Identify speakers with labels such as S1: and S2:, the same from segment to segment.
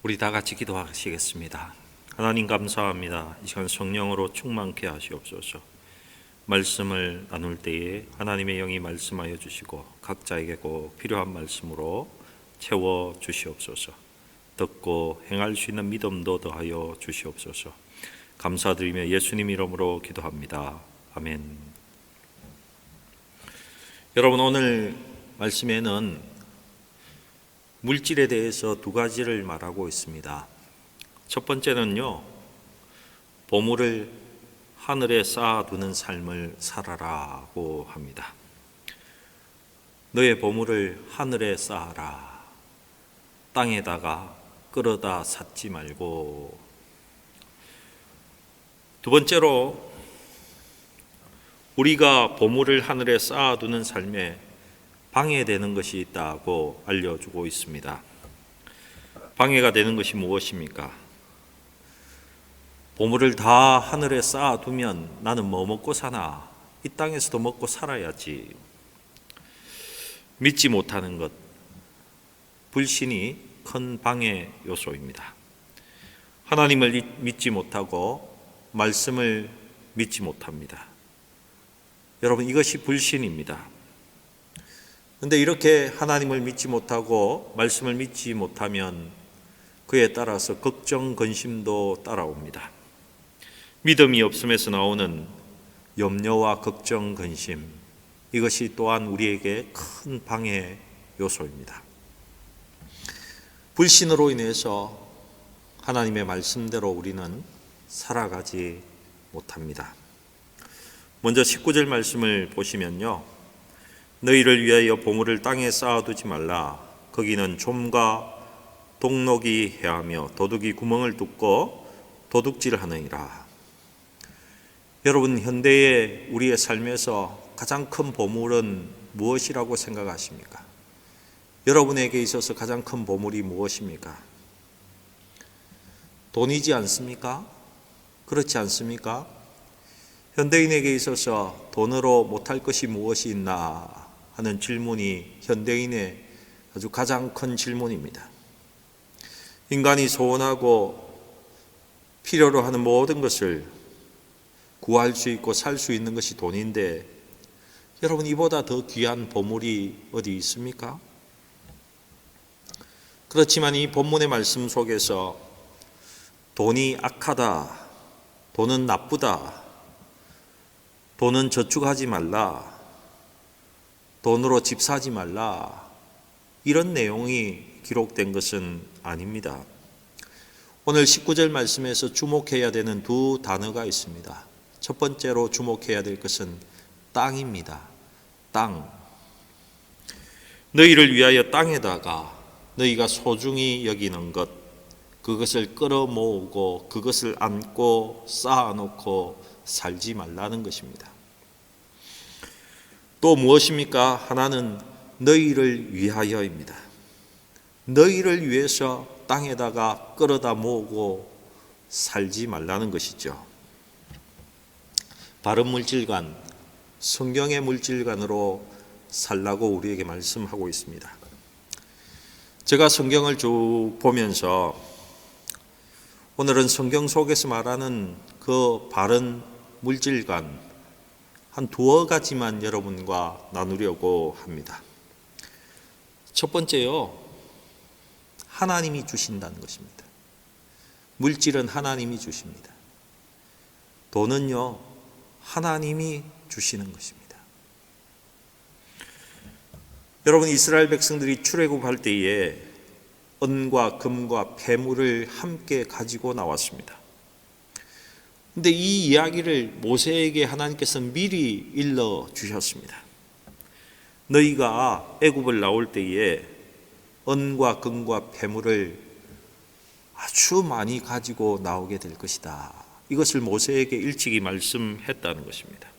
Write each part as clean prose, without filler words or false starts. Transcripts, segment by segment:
S1: 우리 다 같이 기도하시겠습니다. 하나님 감사합니다. 이 시간 성령으로 충만케 하시옵소서. 말씀을 나눌 때에 하나님의 영이 말씀하여 주시고 각자에게 꼭 필요한 말씀으로 채워 주시옵소서. 듣고 행할 수 있는 믿음도 더하여 주시옵소서. 감사드리며 예수님 이름으로 기도합니다. 아멘. 여러분, 오늘 말씀에는 물질에 대해서 두 가지를 말하고 있습니다. 첫 번째는요, 보물을 하늘에 쌓아두는 삶을 살아라고 합니다. 너의 보물을 하늘에 쌓아라. 땅에다가 끌어다 쌓지 말고. 두 번째로, 우리가 보물을 하늘에 쌓아두는 삶에 방해되는 것이 있다고 알려주고 있습니다. 방해가 되는 것이 무엇입니까? 보물을 다 하늘에 쌓아두면 나는 뭐 먹고 사나? 이 땅에서도 먹고 살아야지. 믿지 못하는 것, 불신이 큰 방해 요소입니다. 하나님을 믿지 못하고 말씀을 믿지 못합니다. 여러분, 이것이 불신입니다. 그런데 이렇게 하나님을 믿지 못하고 말씀을 믿지 못하면 그에 따라서 걱정, 근심도 따라옵니다. 믿음이 없음에서 나오는 염려와 걱정, 근심, 이것이 또한 우리에게 큰 방해 요소입니다. 불신으로 인해서 하나님의 말씀대로 우리는 살아가지 못합니다. 먼저 19절 말씀을 보시면요, 너희를 위하여 보물을 땅에 쌓아두지 말라. 거기는 좀과 동록이 해하며 도둑이 구멍을 뚫고 도둑질하느니라. 여러분, 현대의 우리의 삶에서 가장 큰 보물은 무엇이라고 생각하십니까? 여러분에게 있어서 가장 큰 보물이 무엇입니까? 돈이지 않습니까? 그렇지 않습니까? 현대인에게 있어서 돈으로 못할 것이 무엇이 있나 하는 질문이 현대인의 아주 가장 큰 질문입니다. 인간이 소원하고 필요로 하는 모든 것을 구할 수 있고 살 수 있는 것이 돈인데, 여러분, 이보다 더 귀한 보물이 어디 있습니까? 그렇지만 이 본문의 말씀 속에서 돈이 악하다, 돈은 나쁘다, 돈은 저축하지 말라, 돈으로 집 사지 말라, 이런 내용이 기록된 것은 아닙니다. 오늘 19절 말씀에서 주목해야 되는 두 단어가 있습니다. 첫 번째로 주목해야 될 것은 땅입니다. 땅. 너희를 위하여 땅에다가 너희가 소중히 여기는 것, 그것을 끌어모으고 그것을 안고 쌓아놓고 살지 말라는 것입니다. 또 무엇입니까? 하나는 너희를 위하여입니다. 너희를 위해서 땅에다가 끌어다 모으고 살지 말라는 것이죠. 바른 물질관, 성경의 물질관으로 살라고 우리에게 말씀하고 있습니다. 제가 성경을 쭉 보면서 오늘은 성경 속에서 말하는 그 바른 물질관 한 두어 가지만 여러분과 나누려고 합니다. 첫 번째요, 하나님이 주신다는 것입니다. 물질은 하나님이 주십니다. 돈은요, 하나님이 주시는 것입니다. 여러분, 이스라엘 백성들이 출애굽할 때에 은과 금과 폐물을 함께 가지고 나왔습니다. 그런데 이 이야기를 모세에게 하나님께서 미리 일러 주셨습니다. 너희가 애굽을 나올 때에 은과 금과 폐물을 아주 많이 가지고 나오게 될 것이다. 이것을 모세에게 일찍이 말씀했다는 것입니다.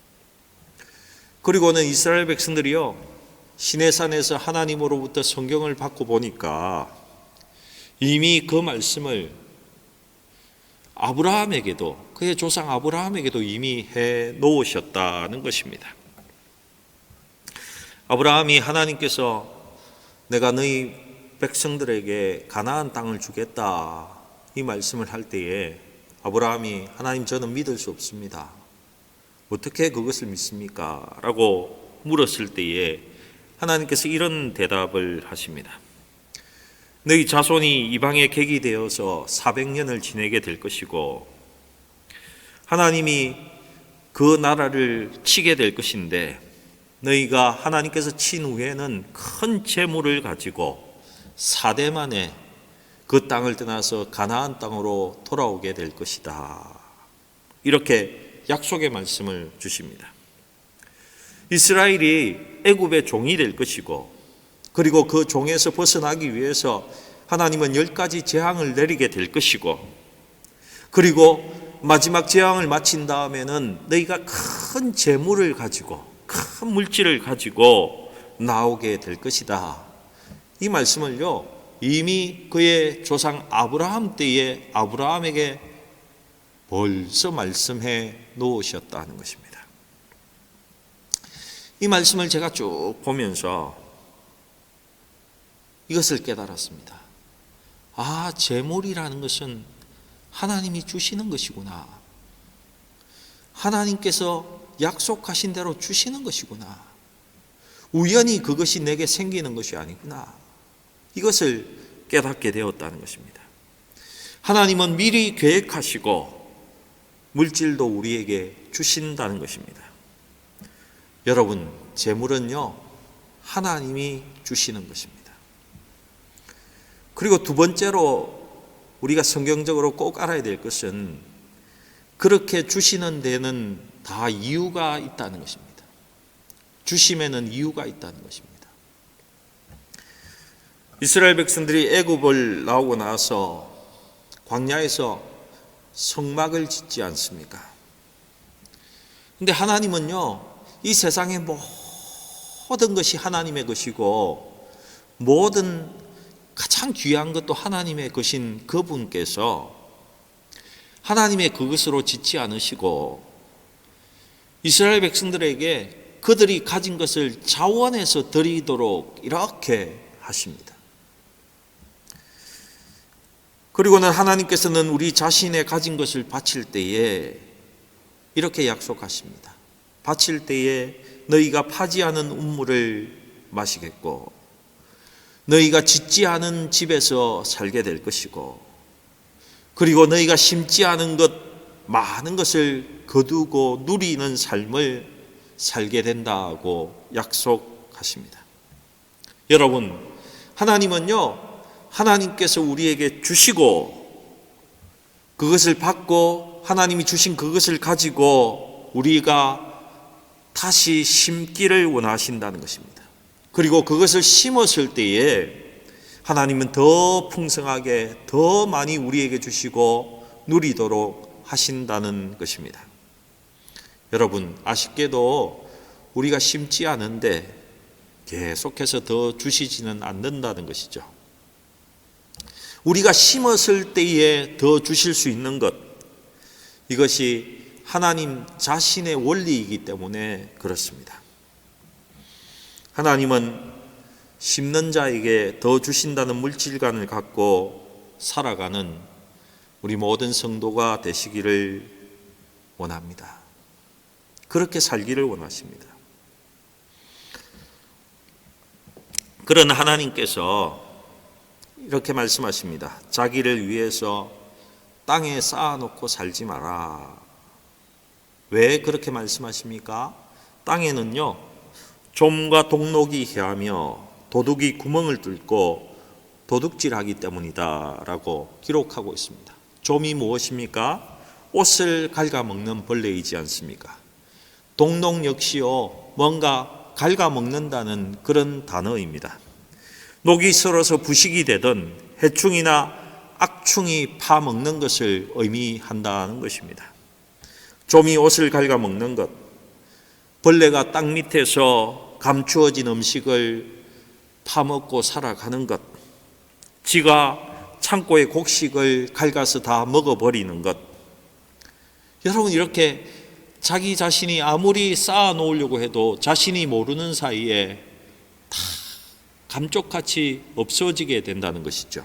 S1: 그리고는 이스라엘 백성들이요, 시내산에서 하나님으로부터 성경을 받고 보니까 이미 그 말씀을 아브라함에게도, 그의 조상 아브라함에게도 이미 해 놓으셨다는 것입니다. 아브라함이 하나님께서 내가 너희 백성들에게 가나안 땅을 주겠다 이 말씀을 할 때에 아브라함이 하나님 저는 믿을 수 없습니다. 어떻게 그것을 믿습니까? 라고 물었을 때에 하나님께서 이런 대답을 하십니다. 너희 자손이 이방에 객이 되어서 400년을 지내게 될 것이고 하나님이 그 나라를 치게 될 것인데 너희가 하나님께서 친 후에는 큰 재물을 가지고 4대 만에 그 땅을 떠나서 가나안 땅으로 돌아오게 될 것이다. 이렇게 약속의 말씀을 주십니다. 이스라엘이 애굽의 종이 될 것이고 그리고 그 종에서 벗어나기 위해서 하나님은 10가지 재앙을 내리게 될 것이고 그리고 마지막 재앙을 마친 다음에는 너희가 큰 재물을 가지고 큰 물질을 가지고 나오게 될 것이다. 이 말씀을요 이미 그의 조상 아브라함 때에 아브라함에게 벌써 말씀해 놓으셨다는 것입니다. 이 말씀을 제가 쭉 보면서 이것을 깨달았습니다. 아, 재물이라는 것은 하나님이 주시는 것이구나. 하나님께서 약속하신 대로 주시는 것이구나. 우연히 그것이 내게 생기는 것이 아니구나. 이것을 깨닫게 되었다는 것입니다. 하나님은 미리 계획하시고 물질도 우리에게 주신다는 것입니다. 여러분, 재물은요 하나님이 주시는 것입니다. 그리고 두 번째로 우리가 성경적으로 꼭 알아야 될 것은 그렇게 주시는 데는 다 이유가 있다는 것입니다. 주심에는 이유가 있다는 것입니다. 이스라엘 백성들이 애굽을 나오고 나서 광야에서 성막을 짓지 않습니까? 근데 하나님은요 이 세상의 모든 것이 하나님의 것이고 모든 가장 귀한 것도 하나님의 것인 그분께서 하나님의 그것으로 짓지 않으시고 이스라엘 백성들에게 그들이 가진 것을 자원해서 드리도록 이렇게 하십니다. 그리고는 하나님께서는 우리 자신의 가진 것을 바칠 때에 이렇게 약속하십니다. 바칠 때에 너희가 파지 않은 우물을 마시겠고 너희가 짓지 않은 집에서 살게 될 것이고 그리고 너희가 심지 않은 것 많은 것을 거두고 누리는 삶을 살게 된다고 약속하십니다. 여러분, 하나님은요 하나님께서 우리에게 주시고 그것을 받고 하나님이 주신 그것을 가지고 우리가 다시 심기를 원하신다는 것입니다. 그리고 그것을 심었을 때에 하나님은 더 풍성하게 더 많이 우리에게 주시고 누리도록 하신다는 것입니다. 여러분, 아쉽게도 우리가 심지 않은데 계속해서 더 주시지는 않는다는 것이죠. 우리가 심었을 때에 더 주실 수 있는 것, 이것이 하나님 자신의 원리이기 때문에 그렇습니다. 하나님은 심는 자에게 더 주신다는 물질관을 갖고 살아가는 우리 모든 성도가 되시기를 원합니다. 그렇게 살기를 원하십니다. 그런 하나님께서 이렇게 말씀하십니다. 자기를 위해서 땅에 쌓아놓고 살지 마라. 왜 그렇게 말씀하십니까? 땅에는요 좀과 동록이 해하며 도둑이 구멍을 뚫고 도둑질하기 때문이다 라고 기록하고 있습니다. 좀이 무엇입니까? 옷을 갉아먹는 벌레이지 않습니까? 동록 역시요 뭔가 갉아먹는다는 그런 단어입니다. 녹이 슬어서 부식이 되든 해충이나 악충이 파먹는 것을 의미한다는 것입니다. 좀이 옷을 갉아먹는 것, 벌레가 땅 밑에서 감추어진 음식을 파먹고 살아가는 것, 지가 창고의 곡식을 갉아서 다 먹어버리는 것. 여러분, 이렇게 자기 자신이 아무리 쌓아 놓으려고 해도 자신이 모르는 사이에 다 감쪽같이 없어지게 된다는 것이죠.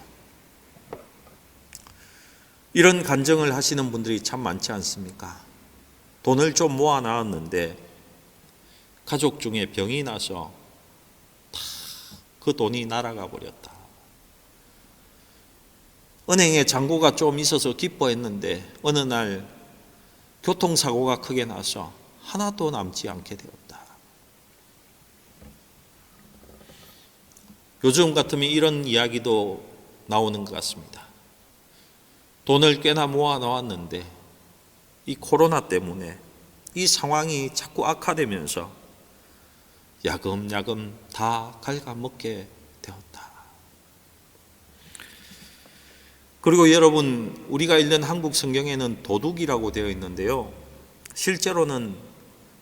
S1: 이런 간증을 하시는 분들이 참 많지 않습니까? 돈을 좀 모아놨는데 가족 중에 병이 나서 다 그 돈이 날아가 버렸다. 은행에 잔고가 좀 있어서 기뻐했는데 어느 날 교통사고가 크게 나서 하나도 남지 않게 되었다. 요즘 같으면 이런 이야기도 나오는 것 같습니다. 돈을 꽤나 모아놓았는데 이 코로나 때문에 이 상황이 자꾸 악화되면서 야금야금 다 갉아먹게 되었다. 그리고 여러분, 우리가 읽는 한국 성경에는 도둑이라고 되어 있는데요, 실제로는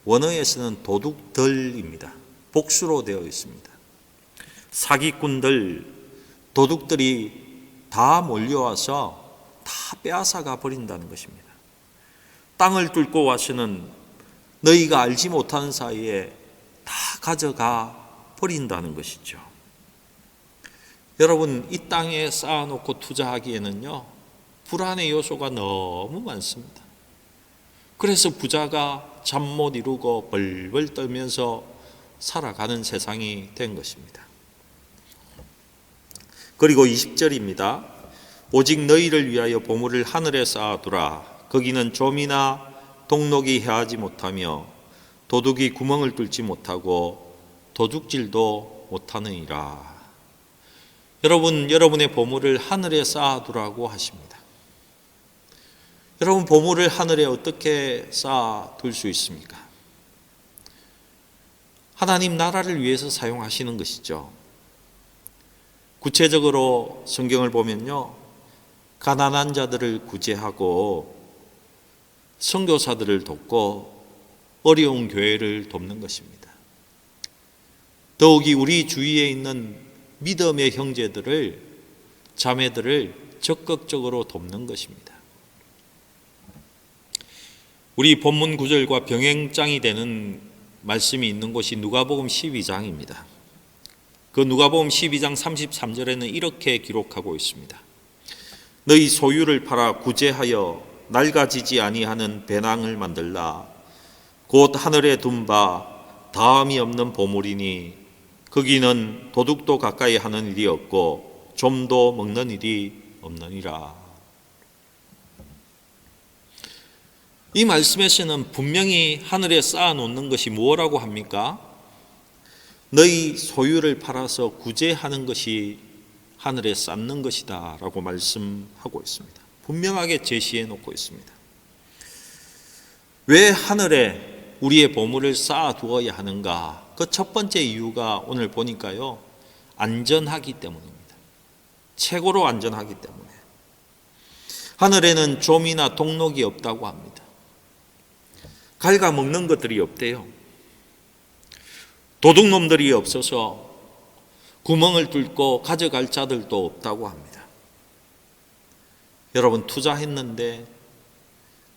S1: 원어에서는 도둑들입니다. 복수로 되어 있습니다. 사기꾼들, 도둑들이 다 몰려와서 다 빼앗아가 버린다는 것입니다. 땅을 뚫고 와서는 너희가 알지 못하는 사이에 다 가져가 버린다는 것이죠. 여러분, 이 땅에 쌓아놓고 투자하기에는요, 불안의 요소가 너무 많습니다. 그래서 부자가 잠 못 이루고 벌벌 떨면서 살아가는 세상이 된 것입니다. 그리고 20절입니다. 오직 너희를 위하여 보물을 하늘에 쌓아두라. 거기는 좀이나 동록이 해하지 못하며 도둑이 구멍을 뚫지 못하고 도둑질도 못하느니라. 여러분, 여러분의 보물을 하늘에 쌓아두라고 하십니다. 여러분, 보물을 하늘에 어떻게 쌓아둘 수 있습니까? 하나님 나라를 위해서 사용하시는 것이죠. 구체적으로 성경을 보면요, 가난한 자들을 구제하고 선교사들을 돕고 어려운 교회를 돕는 것입니다. 더욱이 우리 주위에 있는 믿음의 형제들을, 자매들을 적극적으로 돕는 것입니다. 우리 본문 구절과 병행장이 되는 말씀이 있는 곳이 누가복음 12장입니다. 그 누가복음 12장 33절에는 이렇게 기록하고 있습니다. 너희 소유를 팔아 구제하여 낡아지지 아니하는 배낭을 만들라. 곧 하늘에 둔 바 다함이 없는 보물이니 거기는 도둑도 가까이 하는 일이 없고 좀도 먹는 일이 없느니라. 이 말씀에서는 분명히 하늘에 쌓아놓는 것이 뭐라고 합니까? 너희 소유를 팔아서 구제하는 것이 하늘에 쌓는 것이다 라고 말씀하고 있습니다. 분명하게 제시해 놓고 있습니다. 왜 하늘에 우리의 보물을 쌓아두어야 하는가? 그 첫 번째 이유가 오늘 보니까요, 안전하기 때문입니다. 최고로 안전하기 때문에. 하늘에는 좀이나 동록이 없다고 합니다. 갉아먹는 것들이 없대요. 도둑놈들이 없어서 구멍을 뚫고 가져갈 자들도 없다고 합니다. 여러분, 투자했는데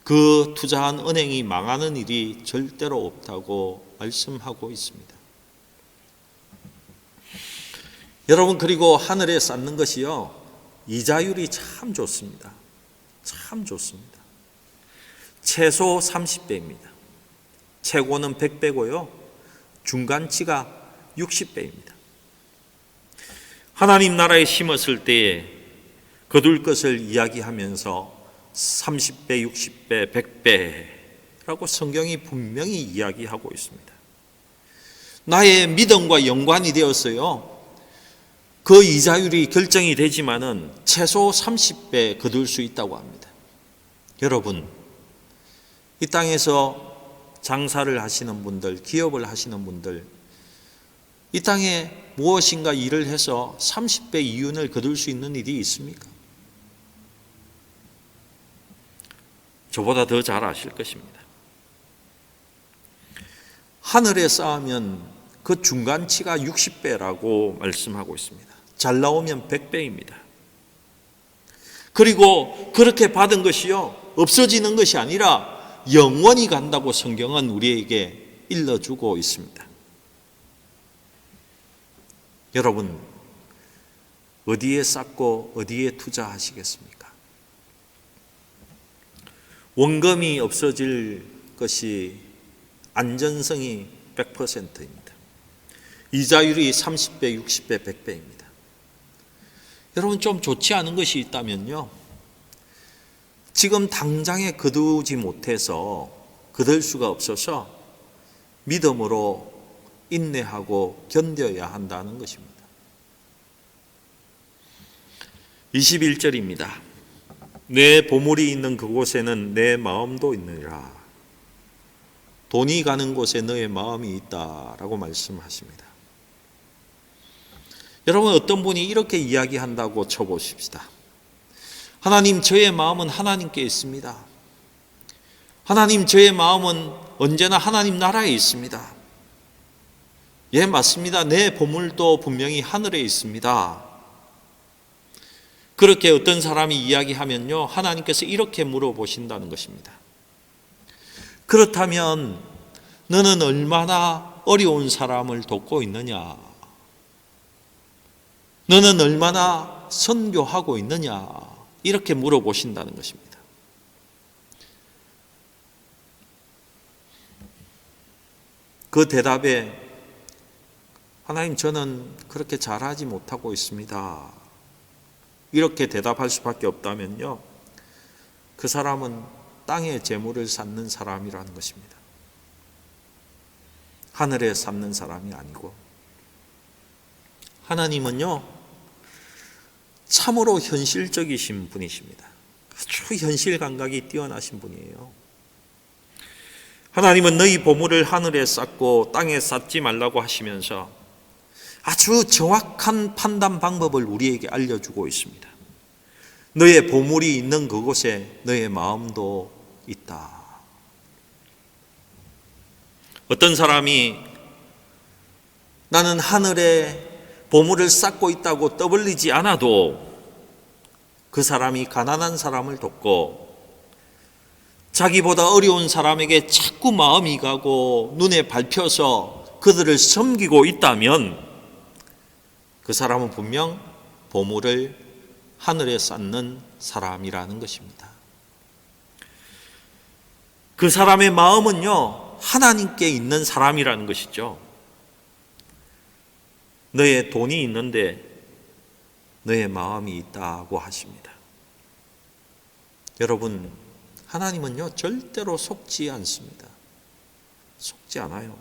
S1: 그 투자한 은행이 망하는 일이 절대로 없다고 말씀하고 있습니다. 여러분, 그리고 하늘에 쌓는 것이요, 이자율이 참 좋습니다. 참 좋습니다. 최소 30배입니다. 최고는 100배고요. 중간치가 60배입니다. 하나님 나라에 심었을 때에 거둘 것을 이야기하면서 30배, 60배, 100배라고 성경이 분명히 이야기하고 있습니다. 나의 믿음과 연관이 되었어요. 그 이자율이 결정이 되지만은 최소 30배 거둘 수 있다고 합니다. 여러분, 이 땅에서 장사를 하시는 분들, 기업을 하시는 분들, 이 땅에 무엇인가 일을 해서 30배 이윤을 거둘 수 있는 일이 있습니까? 저보다 더 잘 아실 것입니다. 하늘에 쌓으면 그 중간치가 60배라고 말씀하고 있습니다. 잘 나오면 100배입니다. 그리고 그렇게 받은 것이요, 없어지는 것이 아니라 영원히 간다고 성경은 우리에게 일러주고 있습니다. 여러분, 어디에 쌓고 어디에 투자하시겠습니까? 원금이 없어질 것이 안전성이 100%입니다. 이자율이 30배, 60배, 100배입니다. 여러분, 좀 좋지 않은 것이 있다면요, 지금 당장에 거두지 못해서 거둘 수가 없어서 믿음으로 인내하고 견뎌야 한다는 것입니다. 21절입니다. 내 보물이 있는 그곳에는 내 마음도 있느니라. 돈이 가는 곳에 너의 마음이 있다라고 말씀하십니다. 여러분, 어떤 분이 이렇게 이야기한다고 쳐보십시다. 하나님, 저의 마음은 하나님께 있습니다. 하나님, 저의 마음은 언제나 하나님 나라에 있습니다. 예, 맞습니다. 내 보물도 분명히 하늘에 있습니다. 그렇게 어떤 사람이 이야기하면요, 하나님께서 이렇게 물어보신다는 것입니다. 그렇다면 너는 얼마나 어려운 사람을 돕고 있느냐? 너는 얼마나 선교하고 있느냐? 이렇게 물어보신다는 것입니다. 그 대답에 하나님, 저는 그렇게 잘하지 못하고 있습니다. 이렇게 대답할 수밖에 없다면요, 그 사람은 땅에 재물을 쌓는 사람이라는 것입니다. 하늘에 쌓는 사람이 아니고, 하나님은요, 참으로 현실적이신 분이십니다. 아주 현실 감각이 뛰어나신 분이에요. 하나님은 너희 보물을 하늘에 쌓고 땅에 쌓지 말라고 하시면서 아주 정확한 판단 방법을 우리에게 알려주고 있습니다. 너의 보물이 있는 그곳에 너의 마음도 있다. 어떤 사람이 나는 하늘에 보물을 쌓고 있다고 떠벌리지 않아도 그 사람이 가난한 사람을 돕고 자기보다 어려운 사람에게 자꾸 마음이 가고 눈에 밟혀서 그들을 섬기고 있다면 그 사람은 분명 보물을 하늘에 쌓는 사람이라는 것입니다. 그 사람의 마음은요, 하나님께 있는 사람이라는 것이죠. 너의 돈이 있는데 너의 마음이 있다고 하십니다. 여러분, 하나님은요, 절대로 속지 않습니다. 속지 않아요.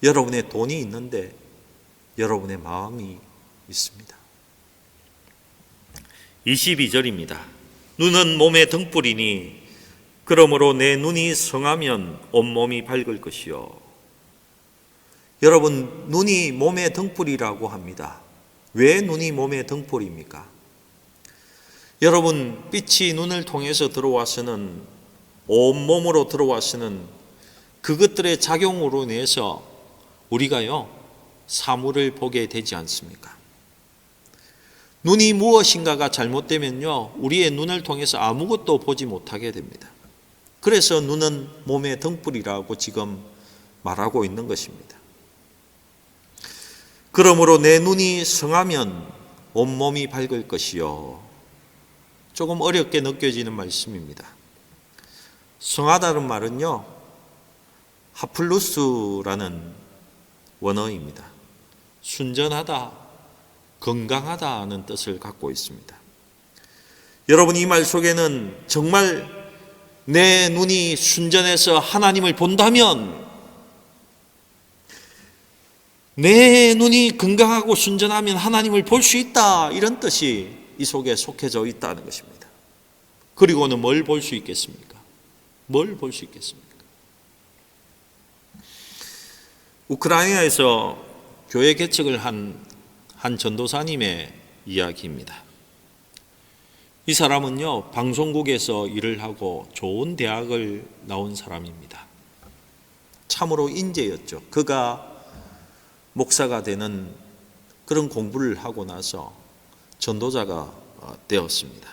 S1: 여러분의 돈이 있는데 여러분의 마음이 있습니다. 22절입니다. 눈은 몸의 등불이니 그러므로 내 눈이 성하면 온몸이 밝을 것이요. 여러분, 눈이 몸의 등불이라고 합니다. 왜 눈이 몸의 등불입니까? 여러분, 빛이 눈을 통해서 들어와서는 온몸으로 들어와서는 그것들의 작용으로 인해서 우리가요, 사물을 보게 되지 않습니까? 눈이 무엇인가가 잘못되면요, 우리의 눈을 통해서 아무것도 보지 못하게 됩니다. 그래서 눈은 몸의 등불이라고 지금 말하고 있는 것입니다. 그러므로 내 눈이 성하면 온몸이 밝을 것이요. 조금 어렵게 느껴지는 말씀입니다. 성하다는 말은요, 하플루스라는 원어입니다. 순전하다, 건강하다는 뜻을 갖고 있습니다. 여러분, 이 말 속에는 정말 내 눈이 순전해서 하나님을 본다면, 내 눈이 건강하고 순전하면 하나님을 볼 수 있다, 이런 뜻이 이 속에 속해져 있다는 것입니다. 그리고는 뭘 볼 수 있겠습니까? 뭘 볼 수 있겠습니까? 우크라이나에서 교회 개척을 한 전도사님의 이야기입니다. 이 사람은요, 방송국에서 일을 하고 좋은 대학을 나온 사람입니다. 참으로 인재였죠. 그가 목사가 되는 그런 공부를 하고 나서 전도자가 되었습니다.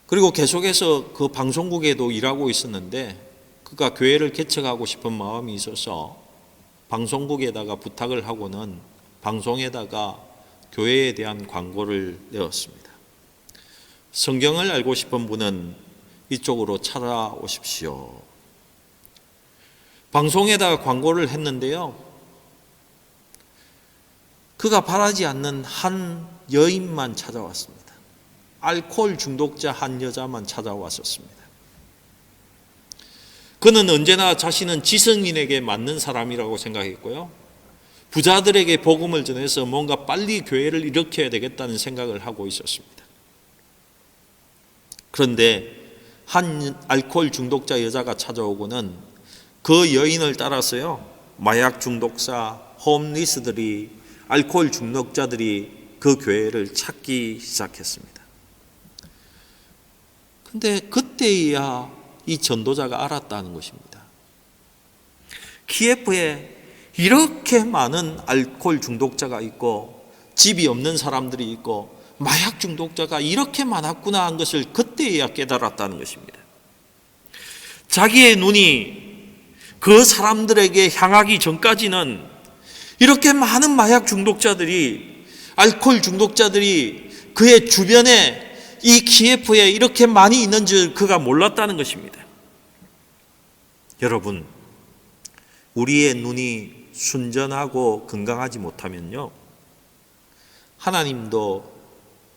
S1: 그리고 계속해서 그 방송국에도 일하고 있었는데 그가 교회를 개척하고 싶은 마음이 있어서 방송국에다가 부탁을 하고는 방송에다가 교회에 대한 광고를 내었습니다. 성경을 알고 싶은 분은 이쪽으로 찾아오십시오. 방송에다가 광고를 했는데요, 그가 바라지 않는 한 여인만 찾아왔습니다. 알코올 중독자 한 여자만 찾아왔었습니다. 그는 언제나 자신은 지성인에게 맞는 사람이라고 생각했고요, 부자들에게 복음을 전해서 뭔가 빨리 교회를 일으켜야 되겠다는 생각을 하고 있었습니다. 그런데 한 알코올 중독자 여자가 찾아오고는 그 여인을 따라서요, 마약 중독자, 홈리스들이, 알코올 중독자들이 그 교회를 찾기 시작했습니다. 근데 그때야 이 전도자가 알았다는 것입니다. 키예프에 이렇게 많은 알코올 중독자가 있고 집이 없는 사람들이 있고 마약 중독자가 이렇게 많았구나 한 것을 그때야 깨달았다는 것입니다. 자기의 눈이 그 사람들에게 향하기 전까지는 이렇게 많은 마약 중독자들이, 알코올 중독자들이 그의 주변에, 이 키예프에 이렇게 많이 있는 줄 그가 몰랐다는 것입니다. 여러분, 우리의 눈이 순전하고 건강하지 못하면요, 하나님도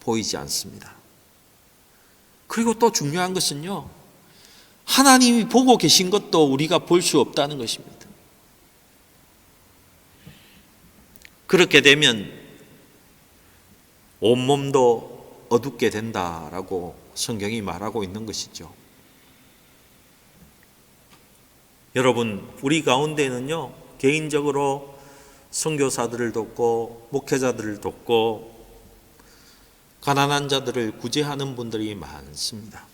S1: 보이지 않습니다. 그리고 또 중요한 것은요, 하나님이 보고 계신 것도 우리가 볼 수 없다는 것입니다. 그렇게 되면 온몸도 어둡게 된다라고 성경이 말하고 있는 것이죠. 여러분, 우리 가운데는요, 개인적으로 선교사들을 돕고 목회자들을 돕고 가난한 자들을 구제하는 분들이 많습니다.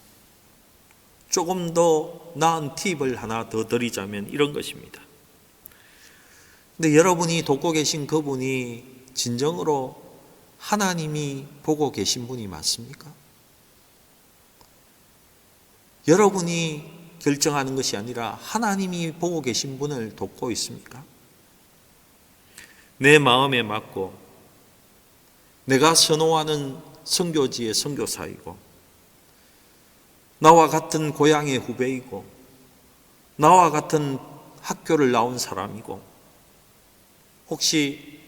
S1: 조금 더 나은 팁을 하나 더 드리자면 이런 것입니다. 근데 여러분이 돕고 계신 그분이 진정으로 하나님이 보고 계신 분이 맞습니까? 여러분이 결정하는 것이 아니라 하나님이 보고 계신 분을 돕고 있습니까? 내 마음에 맞고 내가 선호하는 선교지의 선교사이고 나와 같은 고향의 후배이고 나와 같은 학교를 나온 사람이고 혹시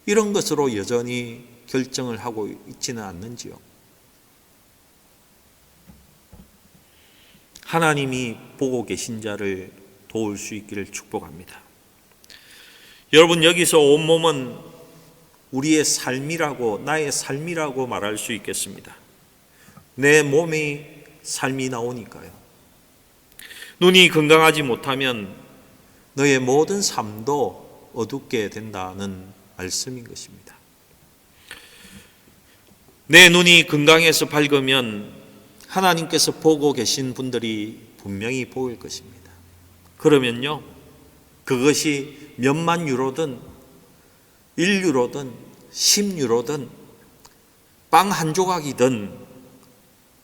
S1: 이런 것으로 여전히 결정을 하고 있지는 않는지요? 하나님이 보고 계신 자를 도울 수 있기를 축복합니다. 여러분, 여기서 온몸은 우리의 삶이라고, 나의 삶이라고 말할 수 있겠습니다. 내 몸이 삶이 나오니까요. 눈이 건강하지 못하면 너의 모든 삶도 어둡게 된다는 말씀인 것입니다. 내 눈이 건강해서 밝으면 하나님께서 보고 계신 분들이 분명히 보일 것입니다. 그러면요, 그것이 몇만 유로든 1유로든 10유로든 빵 한 조각이든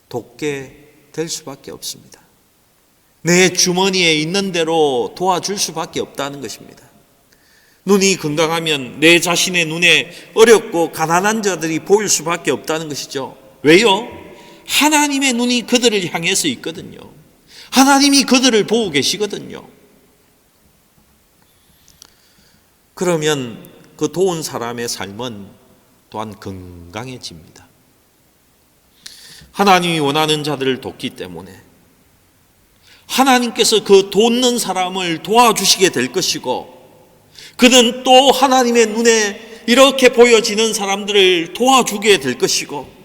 S1: 돕게 될 수밖에 없습니다. 내 주머니에 있는 대로 도와줄 수밖에 없다는 것입니다. 눈이 건강하면 내 자신의 눈에 어렵고 가난한 자들이 보일 수밖에 없다는 것이죠. 왜요? 하나님의 눈이 그들을 향해서 있거든요. 하나님이 그들을 보고 계시거든요. 그러면 그 도운 사람의 삶은 또한 건강해집니다. 하나님이 원하는 자들을 돕기 때문에 하나님께서 그 돕는 사람을 도와주시게 될 것이고, 그는 또 하나님의 눈에 이렇게 보여지는 사람들을 도와주게 될 것이고,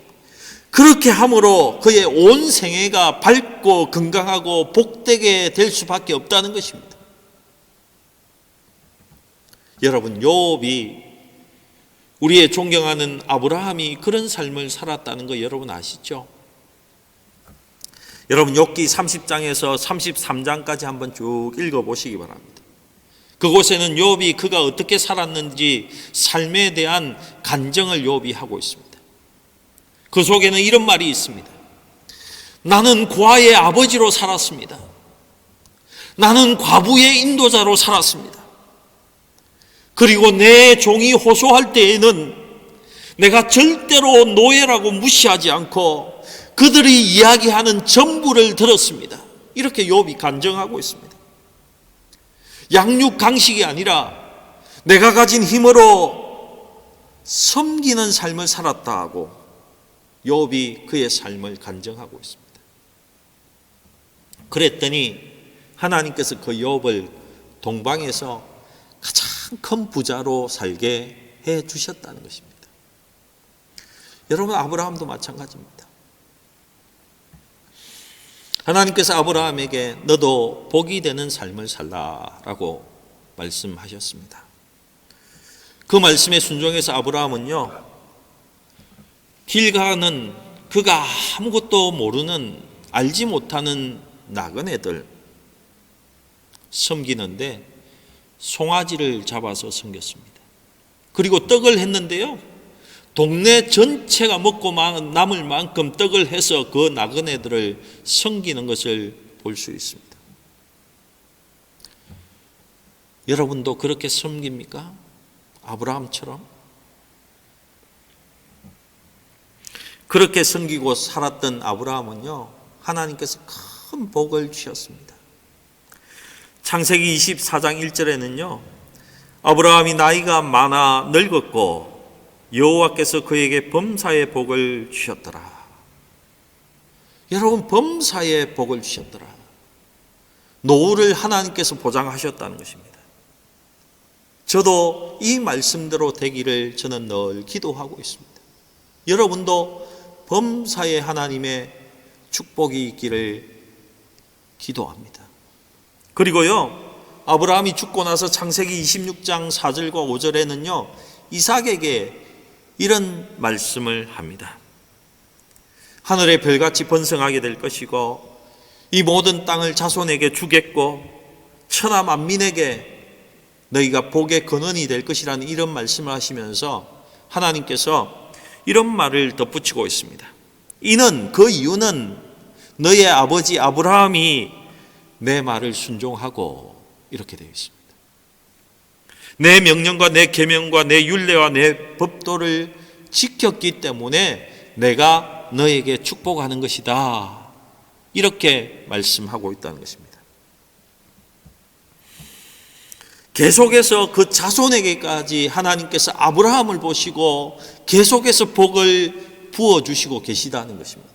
S1: 그렇게 함으로 그의 온 생애가 밝고 건강하고 복되게 될 수밖에 없다는 것입니다. 여러분, 욥이, 우리의 존경하는 아브라함이 그런 삶을 살았다는 거 여러분 아시죠? 여러분, 욥기 30장에서 33장까지 한번 쭉 읽어보시기 바랍니다. 그곳에는 욥이 그가 어떻게 살았는지 삶에 대한 간증을 욥이 하고 있습니다. 그 속에는 이런 말이 있습니다. 나는 고아의 아버지로 살았습니다. 나는 과부의 인도자로 살았습니다. 그리고 내 종이 호소할 때에는 내가 절대로 노예라고 무시하지 않고 그들이 이야기하는 전부를 들었습니다. 이렇게 욥이 간증하고 있습니다. 양육 강식이 아니라 내가 가진 힘으로 섬기는 삶을 살았다 하고 욥이 그의 삶을 간증하고 있습니다. 그랬더니 하나님께서 그 욥을 동방에서 가장 큰 부자로 살게 해 주셨다는 것입니다. 여러분, 아브라함도 마찬가지입니다. 하나님께서 아브라함에게 너도 복이 되는 삶을 살라라고 말씀하셨습니다. 그 말씀에 순종해서 아브라함은요, 길 가는 그가 아무것도 모르는 알지 못하는 나그네들 섬기는데 송아지를 잡아서 섬겼습니다. 그리고 떡을 했는데요, 동네 전체가 먹고 남을 만큼 떡을 해서 그 나그네들을 섬기는 것을 볼 수 있습니다. 여러분도 그렇게 섬깁니까? 아브라함처럼? 그렇게 섬기고 살았던 아브라함은요, 하나님께서 큰 복을 주셨습니다. 창세기 24장 1절에는요, 아브라함이 나이가 많아 늙었고 여호와께서 그에게 범사의 복을 주셨더라. 여러분, 범사의 복을 주셨더라. 노후를 하나님께서 보장하셨다는 것입니다. 저도 이 말씀대로 되기를 저는 늘 기도하고 있습니다. 여러분도 범사의 하나님의 축복이 있기를 기도합니다. 그리고요, 아브라함이 죽고 나서 창세기 26장 4절과 5절에는요, 이삭에게 이런 말씀을 합니다. 하늘의 별같이 번성하게 될 것이고 이 모든 땅을 자손에게 주겠고 천하 만민에게 너희가 복의 근원이 될 것이라는 이런 말씀을 하시면서 하나님께서 이런 말을 덧붙이고 있습니다. 그 이유는 너의 아버지 아브라함이 내 말을 순종하고, 이렇게 되어 있습니다. 내 명령과 내 계명과 내 율례와 내 법도를 지켰기 때문에 내가 너에게 축복하는 것이다, 이렇게 말씀하고 있다는 것입니다. 계속해서 그 자손에게까지 하나님께서 아브라함을 보시고 계속해서 복을 부어주시고 계시다는 것입니다.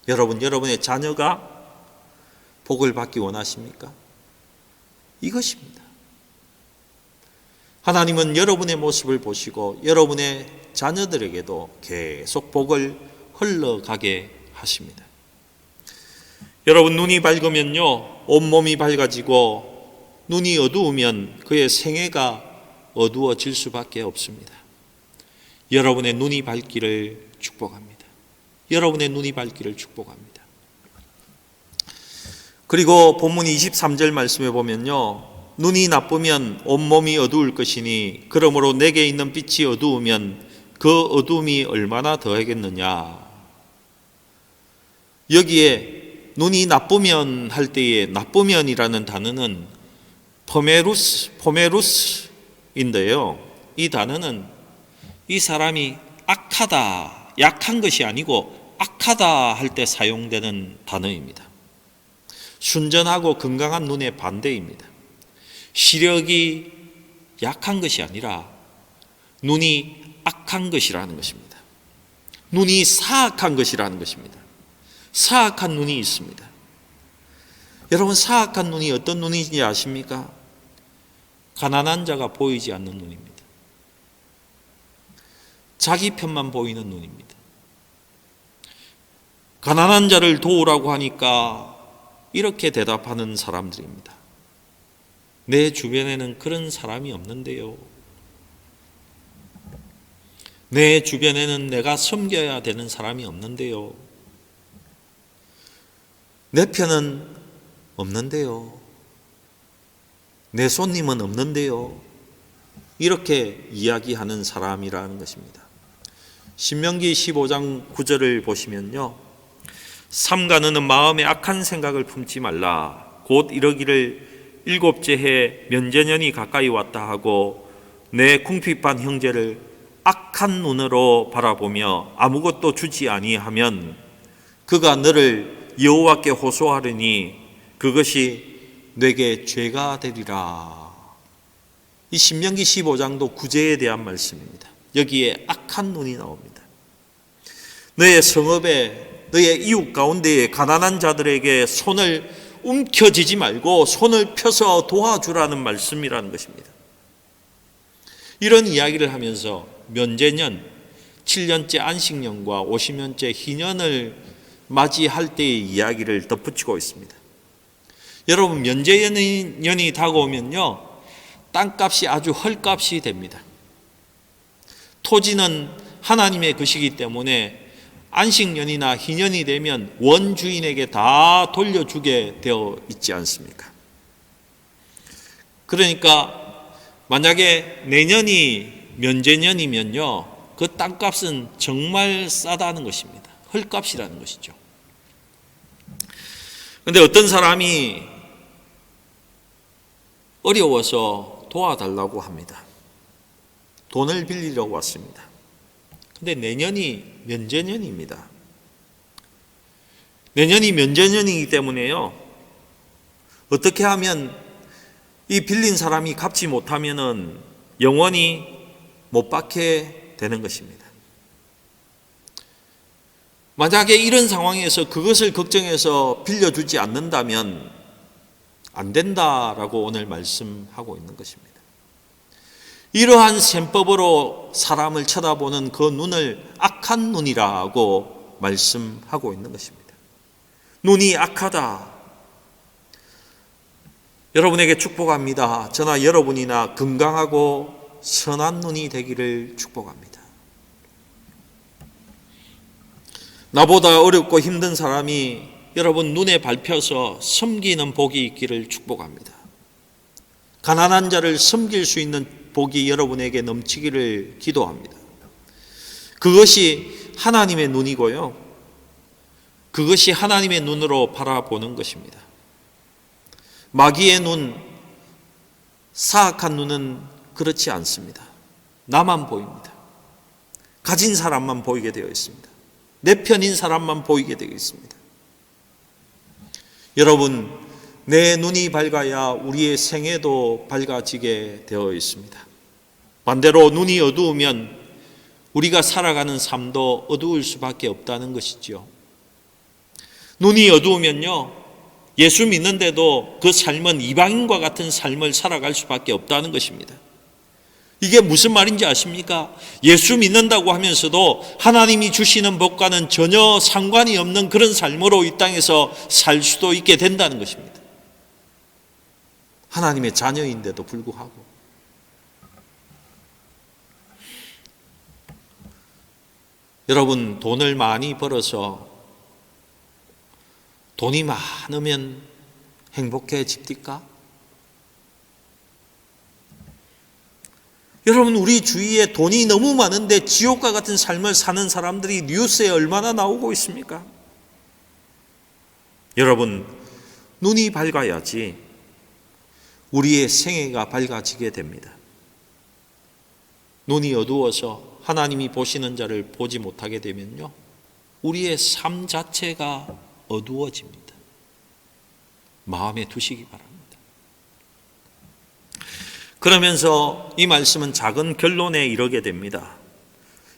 S1: 여러분, 여러분의 자녀가 복을 받기 원하십니까? 이것입니다. 하나님은 여러분의 모습을 보시고 여러분의 자녀들에게도 계속 복을 흘러가게 하십니다. 여러분, 눈이 밝으면요, 온몸이 밝아지고 눈이 어두우면 그의 생애가 어두워질 수밖에 없습니다. 여러분의 눈이 밝기를 축복합니다. 여러분의 눈이 밝기를 축복합니다. 그리고 본문 23절 말씀에 보면요, 눈이 나쁘면 온몸이 어두울 것이니 그러므로 내게 있는 빛이 어두우면 그 어두움이 얼마나 더하겠느냐. 여기에 눈이 나쁘면 할 때의 나쁘면이라는 단어는 포메루스인데요, 이 단어는 이 사람이 악하다, 약한 것이 아니고 악하다 할 때 사용되는 단어입니다. 순전하고 건강한 눈의 반대입니다. 시력이 약한 것이 아니라 눈이 악한 것이라는 것입니다. 눈이 사악한 것이라는 것입니다. 사악한 눈이 있습니다. 여러분, 사악한 눈이 어떤 눈인지 아십니까? 가난한 자가 보이지 않는 눈입니다. 자기 편만 보이는 눈입니다. 가난한 자를 도우라고 하니까 이렇게 대답하는 사람들입니다. 내 주변에는 그런 사람이 없는데요. 내 주변에는 내가 섬겨야 되는 사람이 없는데요. 내 편은 없는데요. 내 손님은 없는데요. 이렇게 이야기하는 사람이라는 것입니다. 신명기 15장 9절을 보시면요, 삼가 너는 마음에 악한 생각을 품지 말라. 곧 이러기를 7째 해 면제년이 가까이 왔다 하고 내 궁핍한 형제를 악한 눈으로 바라보며 아무것도 주지 아니하면 그가 너를 여호와께 호소하리니 그것이 내게 죄가 되리라. 이 신명기 15장도 구제에 대한 말씀입니다. 여기에 악한 눈이 나옵니다. 너의 성읍에 너의 이웃 가운데에 가난한 자들에게 손을 움켜쥐지 말고 손을 펴서 도와주라는 말씀이라는 것입니다. 이런 이야기를 하면서 면제년, 7년째 안식년과 50년째 희년을 맞이할 때의 이야기를 덧붙이고 있습니다. 여러분, 면제년이 다가오면요, 땅값이 아주 헐값이 됩니다. 토지는 하나님의 것이기 때문에 안식년이나 희년이 되면 원주인에게 다 돌려주게 되어 있지 않습니까? 그러니까 만약에 내년이 면제년이면요, 그 땅값은 정말 싸다는 것입니다. 헐값이라는 것이죠. 그런데 어떤 사람이 어려워서 도와달라고 합니다. 돈을 빌리러 왔습니다. 근데 내년이 면제년입니다. 내년이 면제년이기 때문에요, 어떻게 하면 이 빌린 사람이 갚지 못하면은 영원히 못 받게 되는 것입니다. 만약에 이런 상황에서 그것을 걱정해서 빌려주지 않는다면 안 된다라고 오늘 말씀하고 있는 것입니다. 이러한 셈법으로 사람을 쳐다보는 그 눈을 악한 눈이라고 말씀하고 있는 것입니다. 눈이 악하다. 여러분에게 축복합니다. 저나 여러분이나 건강하고 선한 눈이 되기를 축복합니다. 나보다 어렵고 힘든 사람이 여러분 눈에 밟혀서 섬기는 복이 있기를 축복합니다. 가난한 자를 섬길 수 있는 복이 여러분에게 넘치기를 기도합니다. 그것이 하나님의 눈이고요, 그것이 하나님의 눈으로 바라보는 것입니다. 마귀의 눈, 사악한 눈은 그렇지 않습니다. 나만 보입니다. 가진 사람만 보이게 되어 있습니다. 내 편인 사람만 보이게 되어 있습니다. 여러분, 내 눈이 밝아야 우리의 생애도 밝아지게 되어 있습니다. 반대로 눈이 어두우면 우리가 살아가는 삶도 어두울 수밖에 없다는 것이죠. 눈이 어두우면요, 예수 믿는데도 그 삶은 이방인과 같은 삶을 살아갈 수밖에 없다는 것입니다. 이게 무슨 말인지 아십니까? 예수 믿는다고 하면서도 하나님이 주시는 복과는 전혀 상관이 없는 그런 삶으로 이 땅에서 살 수도 있게 된다는 것입니다. 하나님의 자녀인데도 불구하고. 여러분, 돈을 많이 벌어서 돈이 많으면 행복해집니까? 여러분, 우리 주위에 돈이 너무 많은데 지옥과 같은 삶을 사는 사람들이 뉴스에 얼마나 나오고 있습니까? 여러분, 눈이 밝아야지 우리의 생애가 밝아지게 됩니다. 눈이 어두워서 하나님이 보시는 자를 보지 못하게 되면요, 우리의 삶 자체가 어두워집니다. 마음에 두시기 바랍니다. 그러면서 이 말씀은 작은 결론에 이르게 됩니다.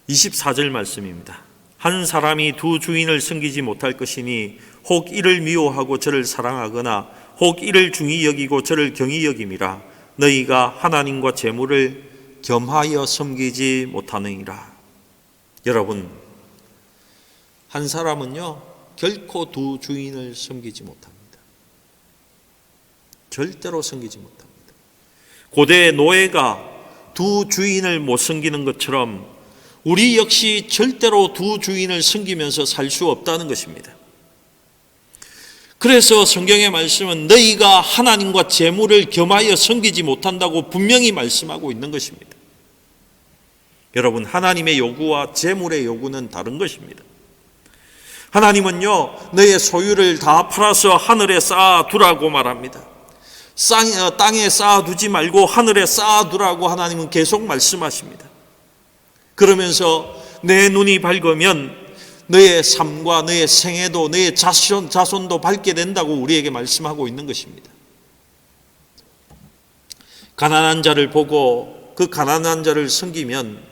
S1: 24절 말씀입니다. 한 사람이 두 주인을 섬기지 못할 것이니 혹 이를 미워하고 저를 사랑하거나 혹 이를 중히 여기고 저를 경히 여김이라. 너희가 하나님과 재물을 겸하여 섬기지 못하느니라. 여러분, 한 사람은요, 결코 두 주인을 섬기지 못합니다. 절대로 섬기지 못합니다. 고대 노예가 두 주인을 못 섬기는 것처럼 우리 역시 절대로 두 주인을 섬기면서 살 수 없다는 것입니다. 그래서 성경의 말씀은 너희가 하나님과 재물을 겸하여 섬기지 못한다고 분명히 말씀하고 있는 것입니다. 여러분, 하나님의 요구와 재물의 요구는 다른 것입니다. 하나님은요, 너의 소유를 다 팔아서 하늘에 쌓아두라고 말합니다. 땅에 쌓아두지 말고 하늘에 쌓아두라고 하나님은 계속 말씀하십니다. 그러면서 내 눈이 밝으면 너의 삶과 너의 생애도 너의 자손도 밝게 된다고 우리에게 말씀하고 있는 것입니다. 가난한 자를 보고 그 가난한 자를 섬기면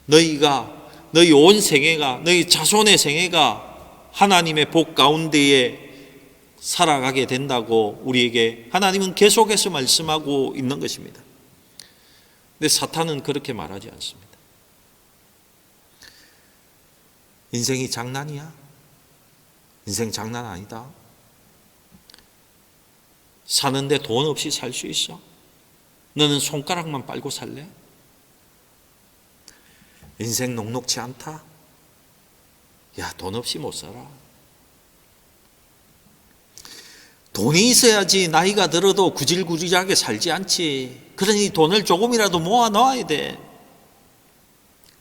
S1: 너희 온 생애가, 너희 자손의 생애가 하나님의 복 가운데에 살아가게 된다고 우리에게 하나님은 계속해서 말씀하고 있는 것입니다. 근데 사탄은 그렇게 말하지 않습니다. 인생이 장난이야? 인생 장난 아니다. 사는데 돈 없이 살 수 있어? 너는 손가락만 빨고 살래? 인생 녹록지 않다? 야, 돈 없이 못 살아. 돈이 있어야지 나이가 들어도 구질구질하게 살지 않지. 그러니 돈을 조금이라도 모아 놓아야 돼.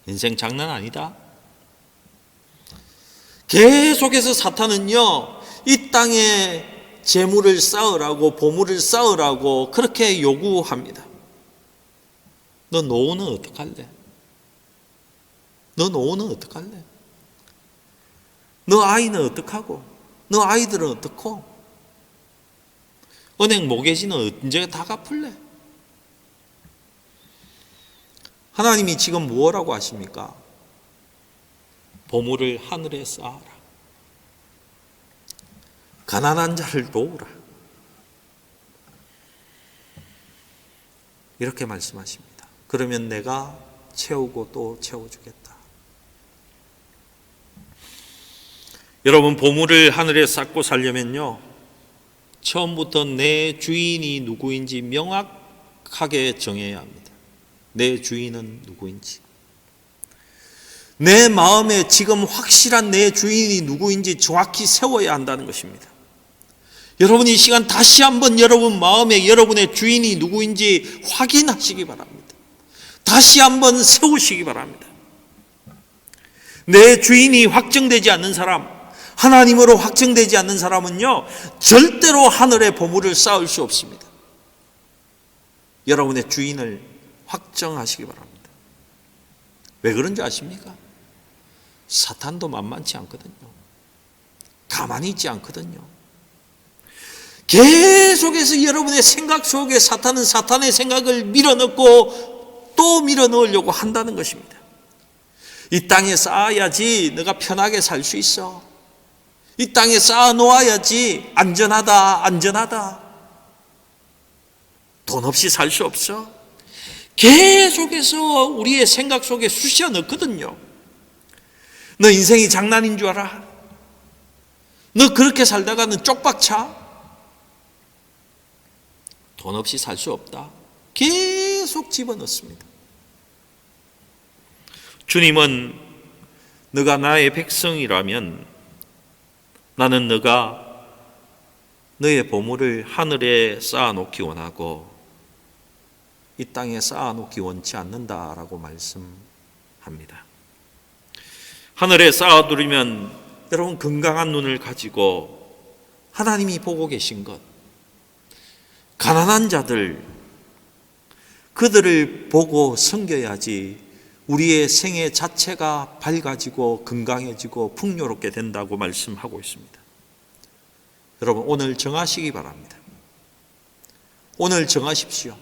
S1: 인생 장난 아니다. 계속해서 사탄은요, 이 땅에 재물을 쌓으라고, 보물을 쌓으라고 그렇게 요구합니다. 너 노후는 어떡할래? 너 노후는 어떡할래? 너 아이는 어떡하고? 너 아이들은 어떡고? 은행 모계지는 언제 다 갚을래? 하나님이 지금 뭐라고 하십니까? 보물을 하늘에 쌓아라. 가난한 자를 도우라. 이렇게 말씀하십니다. 그러면 내가 채우고 또 채워주겠다. 여러분, 보물을 하늘에 쌓고 살려면요, 처음부터 내 주인이 누구인지 명확하게 정해야 합니다. 내 주인은 누구인지. 내 마음에 지금 확실한 내 주인이 누구인지 정확히 세워야 한다는 것입니다. 여러분, 이 시간 다시 한번 여러분 마음에 여러분의 주인이 누구인지 확인하시기 바랍니다. 다시 한번 세우시기 바랍니다. 내 주인이 확정되지 않는 사람, 하나님으로 확정되지 않는 사람은요, 절대로 하늘의 보물을 쌓을 수 없습니다. 여러분의 주인을 확정하시기 바랍니다. 왜 그런지 아십니까? 사탄도 만만치 않거든요. 가만히 있지 않거든요. 계속해서 여러분의 생각 속에 사탄은 사탄의 생각을 밀어넣고 또 밀어넣으려고 한다는 것입니다. 이 땅에 쌓아야지 너가 편하게 살 수 있어. 이 땅에 쌓아 놓아야지 안전하다. 돈 없이 살 수 없어. 계속해서 우리의 생각 속에 쑤셔 넣거든요. 너 인생이 장난인 줄 알아? 너 그렇게 살다가는 쪽박차? 돈 없이 살 수 없다. 계속 집어넣습니다. 주님은 너가 나의 백성이라면 나는 너가 너의 보물을 하늘에 쌓아놓기 원하고 이 땅에 쌓아놓기 원치 않는다라고 말씀합니다. 하늘에 쌓아두면 여러분 건강한 눈을 가지고 하나님이 보고 계신 것, 가난한 자들, 그들을 보고 섬겨야지 우리의 생애 자체가 밝아지고 건강해지고 풍요롭게 된다고 말씀하고 있습니다. 여러분, 오늘 정하시기 바랍니다. 오늘 정하십시오.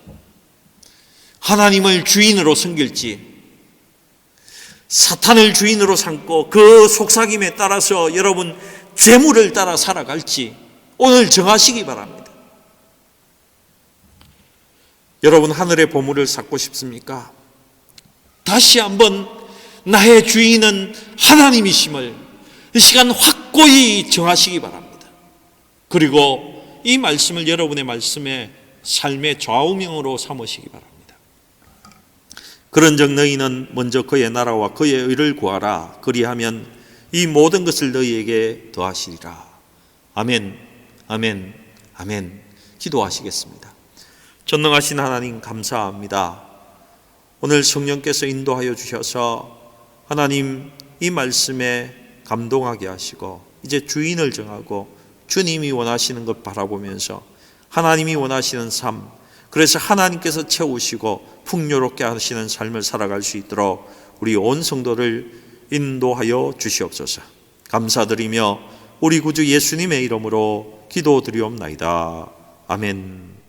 S1: 하나님을 주인으로 섬길지 사탄을 주인으로 삼고 그 속삭임에 따라서 여러분 재물을 따라 살아갈지 오늘 정하시기 바랍니다. 여러분, 하늘의 보물을 쌓고 싶습니까? 다시 한번 나의 주인은 하나님이심을 이 시간 확고히 정하시기 바랍니다. 그리고 이 말씀을 여러분의 말씀에 삶의 좌우명으로 삼으시기 바랍니다. 그런즉 너희는 먼저 그의 나라와 그의 의를 구하라. 그리하면 이 모든 것을 너희에게 더하시리라. 아멘, 아멘, 아멘. 기도하시겠습니다. 전능하신 하나님 감사합니다. 오늘 성령께서 인도하여 주셔서 하나님 이 말씀에 감동하게 하시고 이제 주인을 정하고 주님이 원하시는 것 바라보면서 하나님이 원하시는 삶, 그래서 하나님께서 채우시고 풍요롭게 하시는 삶을 살아갈 수 있도록 우리 온 성도를 인도하여 주시옵소서. 감사드리며 우리 구주 예수님의 이름으로 기도드리옵나이다. 아멘.